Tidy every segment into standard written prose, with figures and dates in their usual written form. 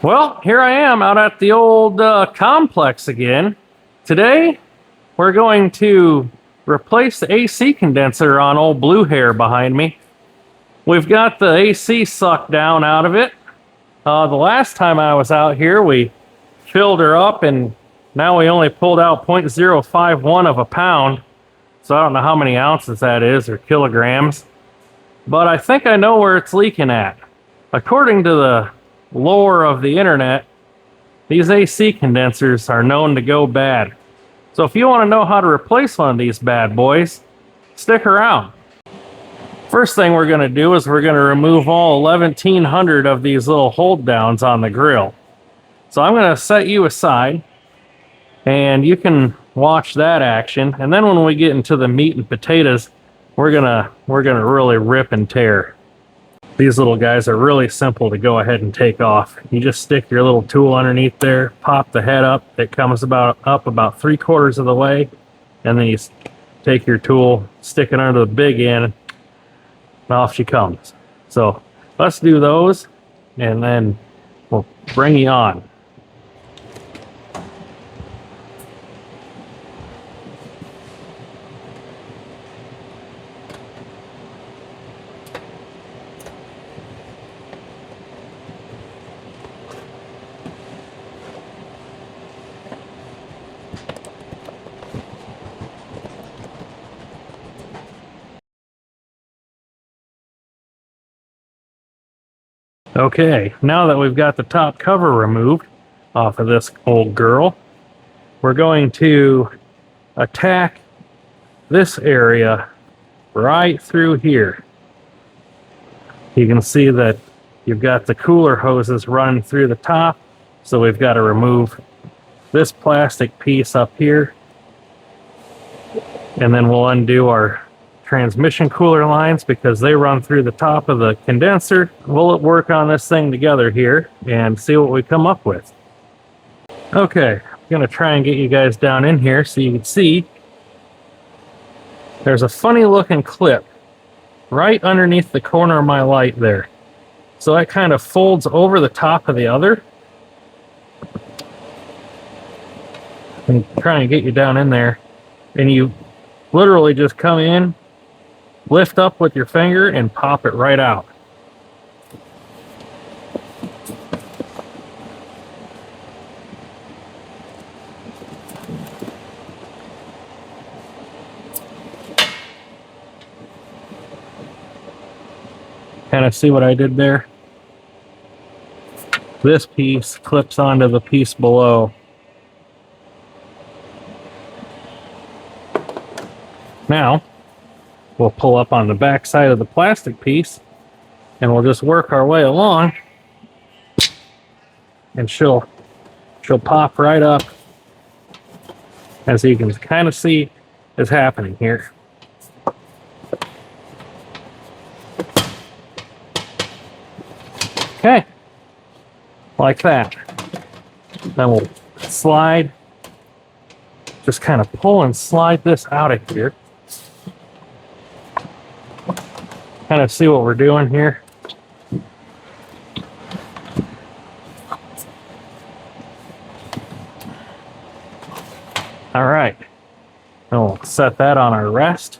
Well, here I am out at the old complex again. Today, we're going to replace the AC condenser on old Blue Hair behind me. We've got the AC sucked down out of it. The last time I was out here, we filled her up, and now we only pulled out 0.051 of a pound. So I don't know how many ounces that is, or kilograms. But I think I know where it's leaking at. According to the lore of the internet, these AC condensers are known to go bad. So if you want to know how to replace one of these bad boys, stick around. First thing we're going to do is we're going to remove all 1,100 of these little hold downs on the grill. So I'm going to set you aside and you can watch that action, and then when we get into the meat and potatoes, we're gonna really rip and tear. These little guys are really simple to go ahead and take off. You just stick your little tool underneath there, pop the head up. It comes up about 3/4 of the way, and then you take your tool, stick it under the big end, and off she comes. So let's do those, and then we'll bring you on. Okay, now that we've got the top cover removed off of this old girl, we're going to attack this area right through here. You can see that you've got the cooler hoses running through the top, so we've got to remove this plastic piece up here, and then we'll undo our transmission cooler lines because they run through the top of the condenser. We'll work on this thing together here and see what we come up with. Okay, I'm gonna try and get you guys down in here so you can see there's a funny looking clip right underneath the corner of my light there. So that kind of folds over the top of the other. I'm trying to get you down in there, and you literally just come in, lift up with your finger, and pop it right out. Kind of see what I did there? This piece clips onto the piece below. Now, we'll pull up on the back side of the plastic piece, and we'll just work our way along, and she'll pop right up, as you can kind of see is happening here. Okay, like that. Then we'll slide, just kind of pull and slide this out of here. Kind of see what we're doing here. All right, and we'll set that on our rest.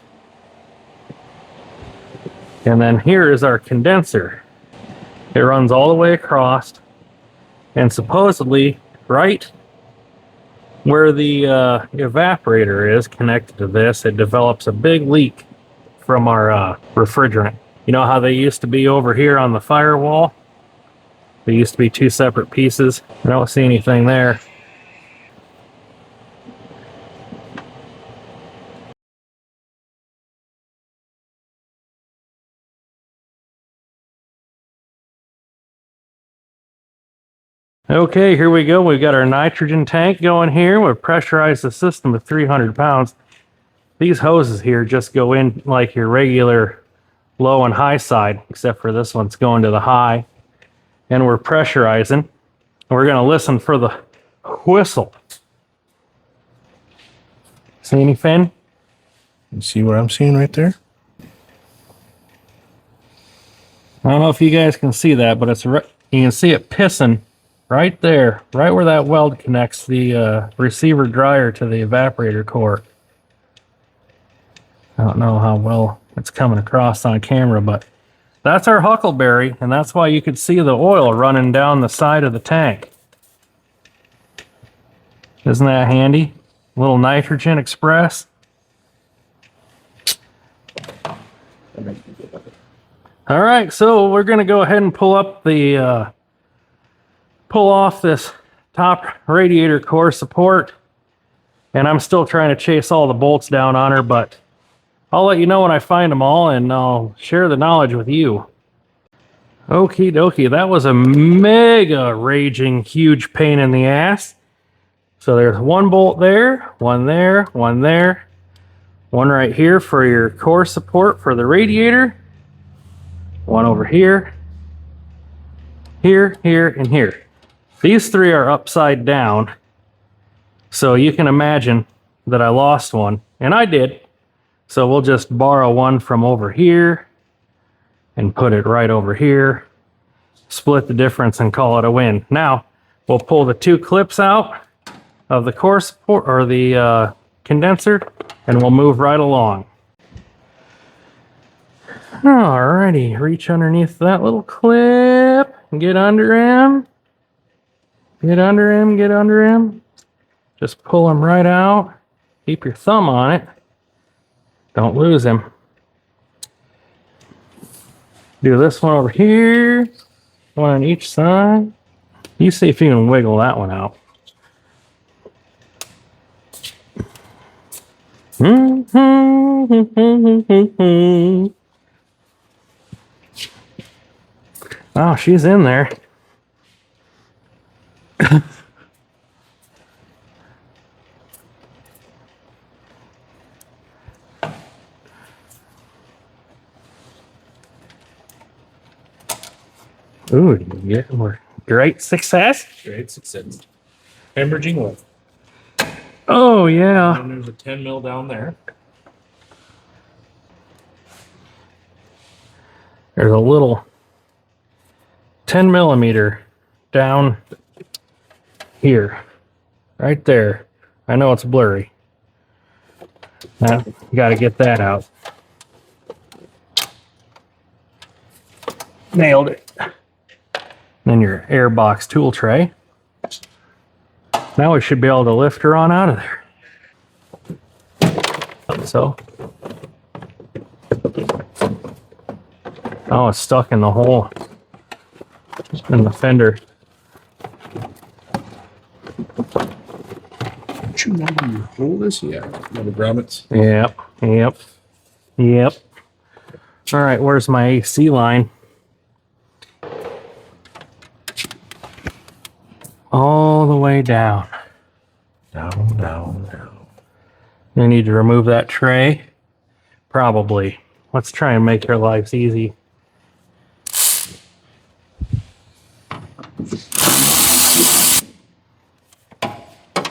And then here is our condenser. It runs all the way across, and supposedly right where the evaporator is connected to this, it develops a big leak from our refrigerant. You know how they used to be over here on the firewall? They used to be two separate pieces. I don't see anything there. Okay, here we go. We've got our nitrogen tank going here. We've pressurized the system of 300 pounds. These hoses here just go in like your regular low and high side, except for this one's going to the high. And we're pressurizing. And we're going to listen for the whistle. See anything? You see what I'm seeing right there? I don't know if you guys can see that, but you can see it pissing right there, right where that weld connects the receiver dryer to the evaporator core. I don't know how well it's coming across on camera, but that's our huckleberry, and that's why you could see the oil running down the side of the tank. Isn't that handy? Little nitrogen express. All right, so we're gonna go ahead and pull up the pull off this top radiator core support, and I'm still trying to chase all the bolts down on her, but I'll let you know when I find them all, and I'll share the knowledge with you. Okie dokie, that was a mega raging huge pain in the ass. So there's one bolt there, one there, one there, one right here for your core support for the radiator, one over here, here, here, and here. These three are upside down, so you can imagine that I lost one, and I did. So we'll just borrow one from over here and put it right over here, split the difference and call it a win. Now we'll pull the two clips out of the core support or the condenser, and we'll move right along. Alrighty, reach underneath that little clip, get under him, get under him, get under him. Just pull him right out. Keep your thumb on it. Don't lose him. Do this one over here, one on each side. You see if you can wiggle that one out. Oh, she's in there. Ooh, yeah, great success. Great success. Hemorrhaging oil. Oh, yeah. And there's a 10 mil down there. There's a little 10 millimeter down here, right there. I know it's blurry. Now, you got to get that out. Nailed it. Then your airbox tool tray. Now we should be able to lift her on out of there. So. Oh, it's stuck in the hole in the fender. Don't you know where your hole is? Yeah. The grommets. Yep, yep, yep. All right, where's my AC line? All the way down. Down, down, down. I need to remove that tray. Probably. Let's try and make your lives easy.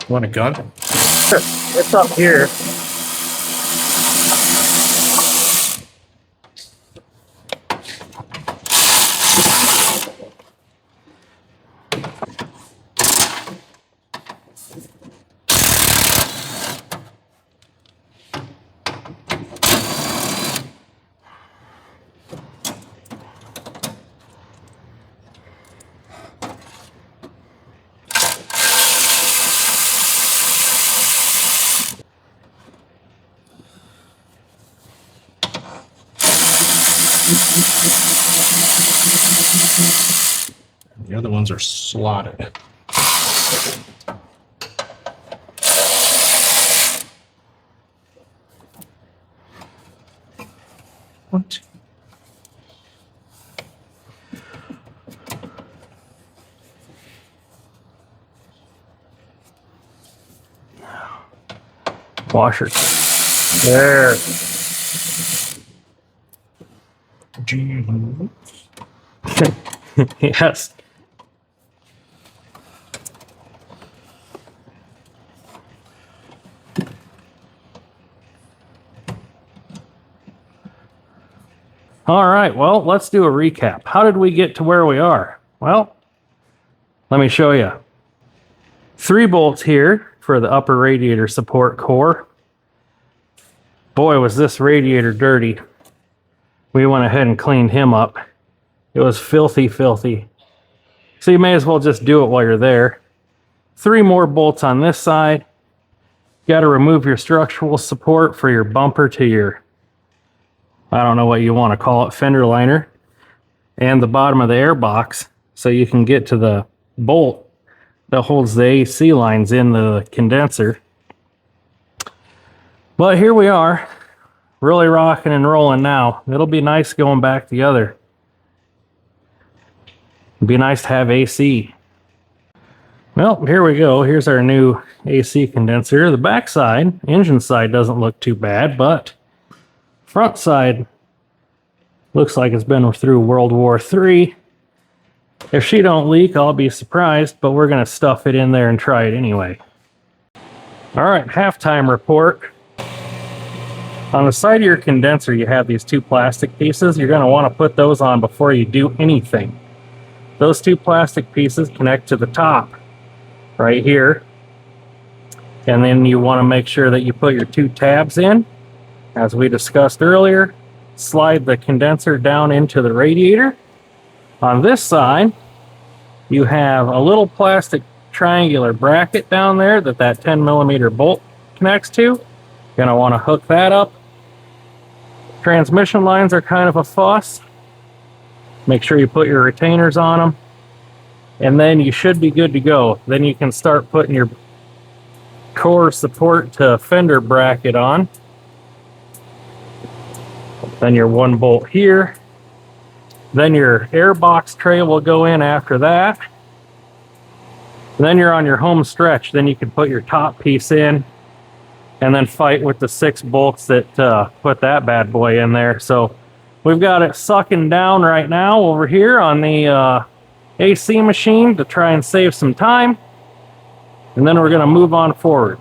Want a gun? Sure. It's up here. The other ones are slotted. What? Washer. There. Yes. All right, well, let's do a recap. How did we get to where we are? Well, Let me show you. 3 bolts here for the upper radiator support core. Boy, was this radiator dirty. We went ahead and cleaned him up. It was filthy, filthy. So you may as well just do it while you're there. 3 more bolts on this side. You got to remove your structural support for your bumper to your, I don't know what you want to call it, fender liner, and the bottom of the air box, so you can get to the bolt that holds the AC lines in the condenser. But here we are, really rocking and rolling now. It'll be nice going back together. It'd be nice to have AC. Well, here we go. Here's our new AC condenser. The back side, engine side, doesn't look too bad, but front side looks like it's been through World War III. If she don't leak, I'll be surprised, but we're going to stuff it in there and try it anyway. All right, halftime report. On the side of your condenser, you have these 2 plastic pieces. You're going to want to put those on before you do anything. Those 2 plastic pieces connect to the top right here. And then you want to make sure that you put your 2 tabs in. As we discussed earlier, slide the condenser down into the radiator. On this side, you have a little plastic triangular bracket down there that 10mm bolt connects to. You're going to want to hook that up. Transmission lines are kind of a fuss. Make sure you put your retainers on them. And then you should be good to go. Then you can start putting your core support to fender bracket on. Then your 1 bolt here. Then your air box tray will go in after that. And then you're on your home stretch. Then you can put your top piece in and then fight with the 6 bolts that put that bad boy in there. So we've got it sucking down right now over here on the AC machine to try and save some time. And then we're going to move on forward.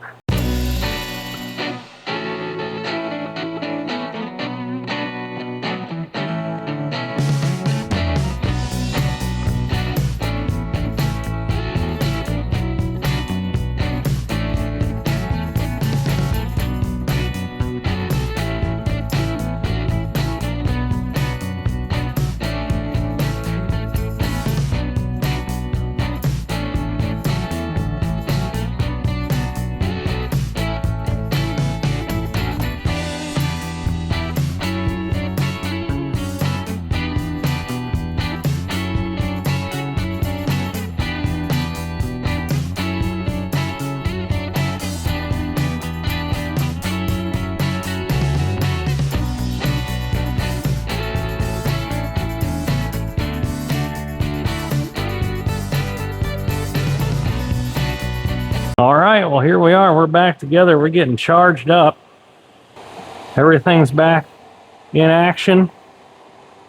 All right, well, here we are. We're back together. We're getting charged up. Everything's back in action.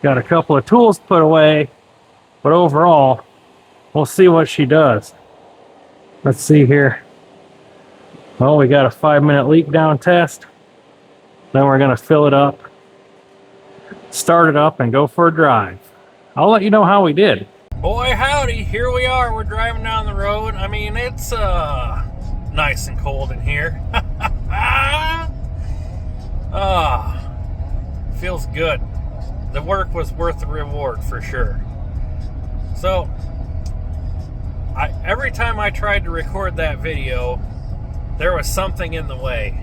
Got a couple of tools put away, but overall, we'll see what she does. Let's see here. Well, we got a 5-minute leak down test. Then we're going to fill it up, start it up, and go for a drive. I'll let you know how we did. Boy, howdy, here we are. We're driving down the road. I mean, it's nice and cold in here. Feels good. The work was worth the reward for sure. So, every time I tried to record that video, there was something in the way.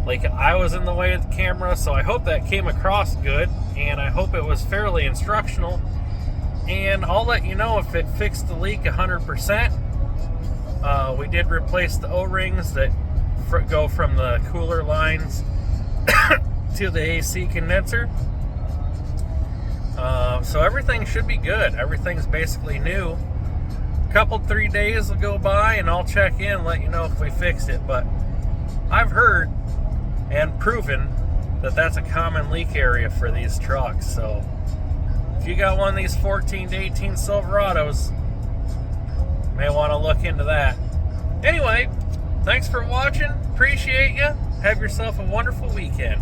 Like, I was in the way of the camera, so I hope that came across good, and I hope it was fairly instructional. And I'll let you know if it fixed the leak 100%. We did replace the O-rings that go from the cooler lines to the AC condenser. So everything should be good. Everything's basically new. A 3 days will go by and I'll check in and let you know if we fixed it. But I've heard and proven that that's a common leak area for these trucks. So if you got one of these 14 to 18 Silverados, you may want to look into that. Anyway, thanks for watching. Appreciate you. Have yourself a wonderful weekend.